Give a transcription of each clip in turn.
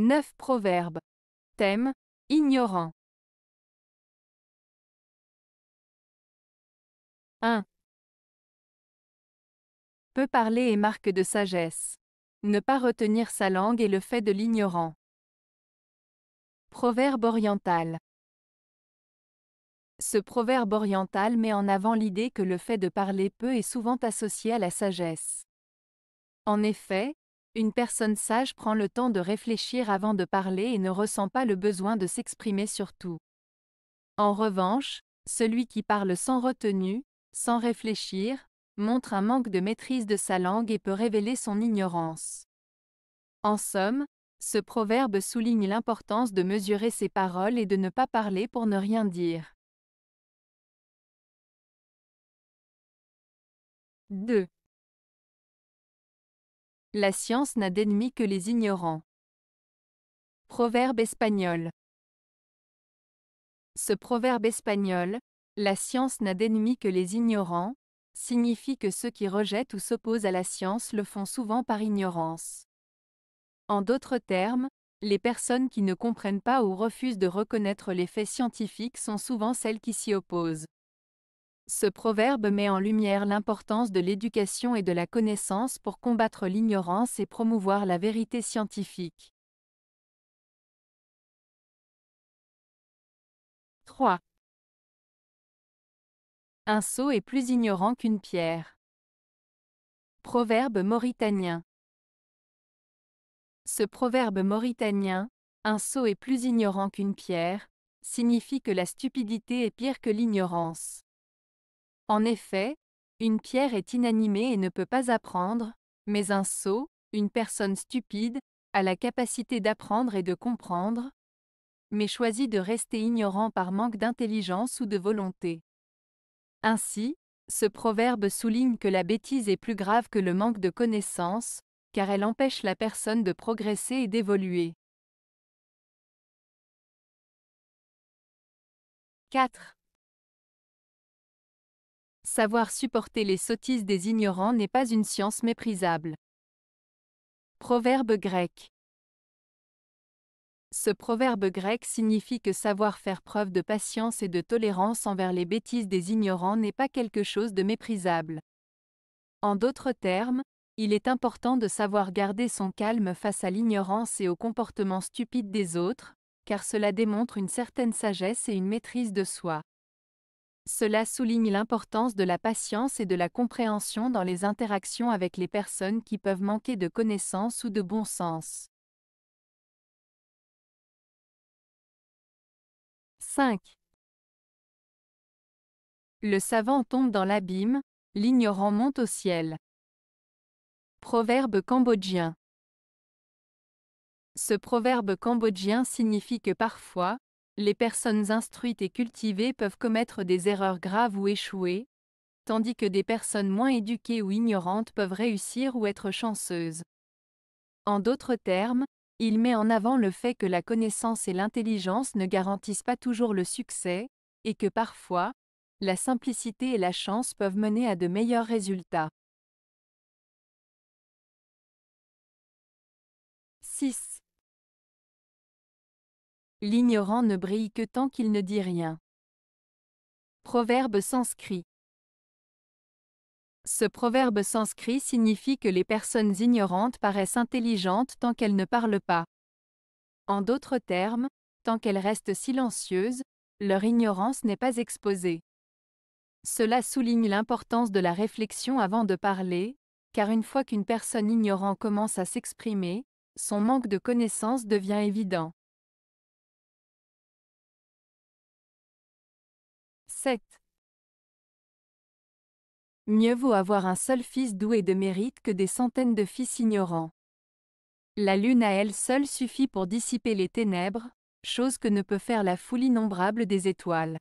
9 proverbes. Thème, ignorant. 1. Peu parler est marque de sagesse. Ne pas retenir sa langue est le fait de l'ignorant. Proverbe oriental. Ce proverbe oriental met en avant l'idée que le fait de parler peu est souvent associé à la sagesse. En effet, une personne sage prend le temps de réfléchir avant de parler et ne ressent pas le besoin de s'exprimer sur tout. En revanche, celui qui parle sans retenue, sans réfléchir, montre un manque de maîtrise de sa langue et peut révéler son ignorance. En somme, ce proverbe souligne l'importance de mesurer ses paroles et de ne pas parler pour ne rien dire. 2. La science n'a d'ennemis que les ignorants. Proverbe espagnol. Ce proverbe espagnol, la science n'a d'ennemis que les ignorants, signifie que ceux qui rejettent ou s'opposent à la science le font souvent par ignorance. En d'autres termes, les personnes qui ne comprennent pas ou refusent de reconnaître les faits scientifiques sont souvent celles qui s'y opposent. Ce proverbe met en lumière l'importance de l'éducation et de la connaissance pour combattre l'ignorance et promouvoir la vérité scientifique. 3. Un sot est plus ignorant qu'une pierre. Proverbe mauritanien. Ce proverbe mauritanien, un sot est plus ignorant qu'une pierre, signifie que la stupidité est pire que l'ignorance. En effet, une pierre est inanimée et ne peut pas apprendre, mais un sot, une personne stupide, a la capacité d'apprendre et de comprendre, mais choisit de rester ignorant par manque d'intelligence ou de volonté. Ainsi, ce proverbe souligne que la bêtise est plus grave que le manque de connaissance, car elle empêche la personne de progresser et d'évoluer. 4. Savoir supporter les sottises des ignorants n'est pas une science méprisable. Proverbe grec. Ce proverbe grec signifie que savoir faire preuve de patience et de tolérance envers les bêtises des ignorants n'est pas quelque chose de méprisable. En d'autres termes, il est important de savoir garder son calme face à l'ignorance et au comportement stupide des autres, car cela démontre une certaine sagesse et une maîtrise de soi. Cela souligne l'importance de la patience et de la compréhension dans les interactions avec les personnes qui peuvent manquer de connaissances ou de bon sens. 5. Le savant tombe dans l'abîme, l'ignorant monte au ciel. Proverbe cambodgien. Ce proverbe cambodgien signifie que parfois, les personnes instruites et cultivées peuvent commettre des erreurs graves ou échouer, tandis que des personnes moins éduquées ou ignorantes peuvent réussir ou être chanceuses. En d'autres termes, il met en avant le fait que la connaissance et l'intelligence ne garantissent pas toujours le succès, et que parfois, la simplicité et la chance peuvent mener à de meilleurs résultats. 6. L'ignorant ne brille que tant qu'il ne dit rien. Proverbe sanskrit. Ce proverbe sanskrit signifie que les personnes ignorantes paraissent intelligentes tant qu'elles ne parlent pas. En d'autres termes, tant qu'elles restent silencieuses, leur ignorance n'est pas exposée. Cela souligne l'importance de la réflexion avant de parler, car une fois qu'une personne ignorante commence à s'exprimer, son manque de connaissance devient évident. 7. Mieux vaut avoir un seul fils doué de mérite que des centaines de fils ignorants. La lune à elle seule suffit pour dissiper les ténèbres, chose que ne peut faire la foule innombrable des étoiles.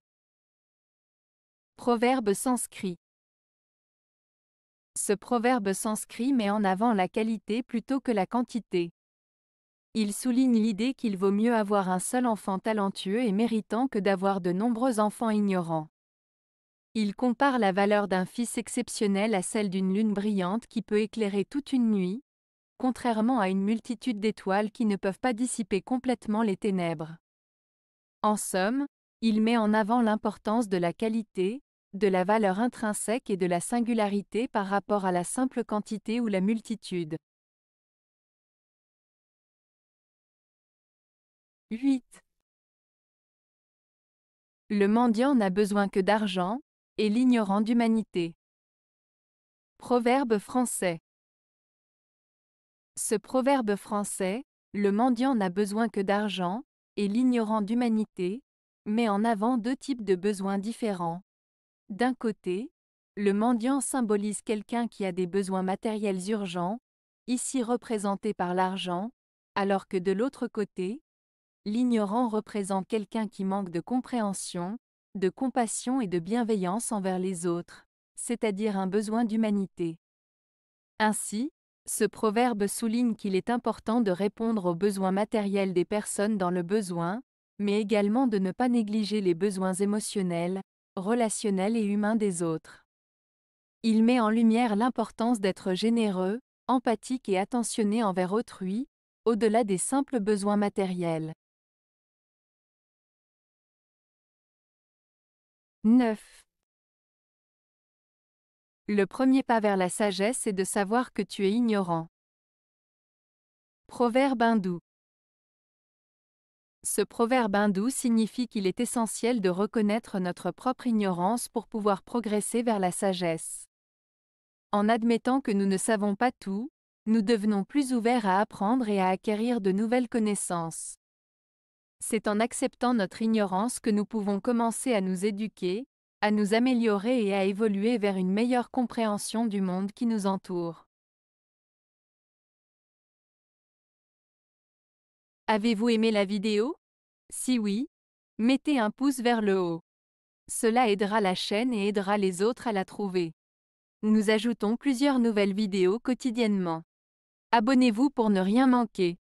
Proverbe sanskrit. Ce proverbe sanskrit met en avant la qualité plutôt que la quantité. Il souligne l'idée qu'il vaut mieux avoir un seul enfant talentueux et méritant que d'avoir de nombreux enfants ignorants. Il compare la valeur d'un fils exceptionnel à celle d'une lune brillante qui peut éclairer toute une nuit, contrairement à une multitude d'étoiles qui ne peuvent pas dissiper complètement les ténèbres. En somme, il met en avant l'importance de la qualité, de la valeur intrinsèque et de la singularité par rapport à la simple quantité ou la multitude. 8. Le mendiant n'a besoin que d'argent, et l'ignorant d'humanité. Proverbe français. Ce proverbe français, le mendiant n'a besoin que d'argent, et l'ignorant d'humanité, met en avant deux types de besoins différents. D'un côté, le mendiant symbolise quelqu'un qui a des besoins matériels urgents, ici représentés par l'argent, alors que de l'autre côté, l'ignorant représente quelqu'un qui manque de compréhension, de compassion et de bienveillance envers les autres, c'est-à-dire un besoin d'humanité. Ainsi, ce proverbe souligne qu'il est important de répondre aux besoins matériels des personnes dans le besoin, mais également de ne pas négliger les besoins émotionnels, relationnels et humains des autres. Il met en lumière l'importance d'être généreux, empathique et attentionné envers autrui, au-delà des simples besoins matériels. 9. Le premier pas vers la sagesse est de savoir que tu es ignorant. Proverbe hindou. Ce proverbe hindou signifie qu'il est essentiel de reconnaître notre propre ignorance pour pouvoir progresser vers la sagesse. En admettant que nous ne savons pas tout, nous devenons plus ouverts à apprendre et à acquérir de nouvelles connaissances. C'est en acceptant notre ignorance que nous pouvons commencer à nous éduquer, à nous améliorer et à évoluer vers une meilleure compréhension du monde qui nous entoure. Avez-vous aimé la vidéo? Si oui, mettez un pouce vers le haut. Cela aidera la chaîne et aidera les autres à la trouver. Nous ajoutons plusieurs nouvelles vidéos quotidiennement. Abonnez-vous pour ne rien manquer.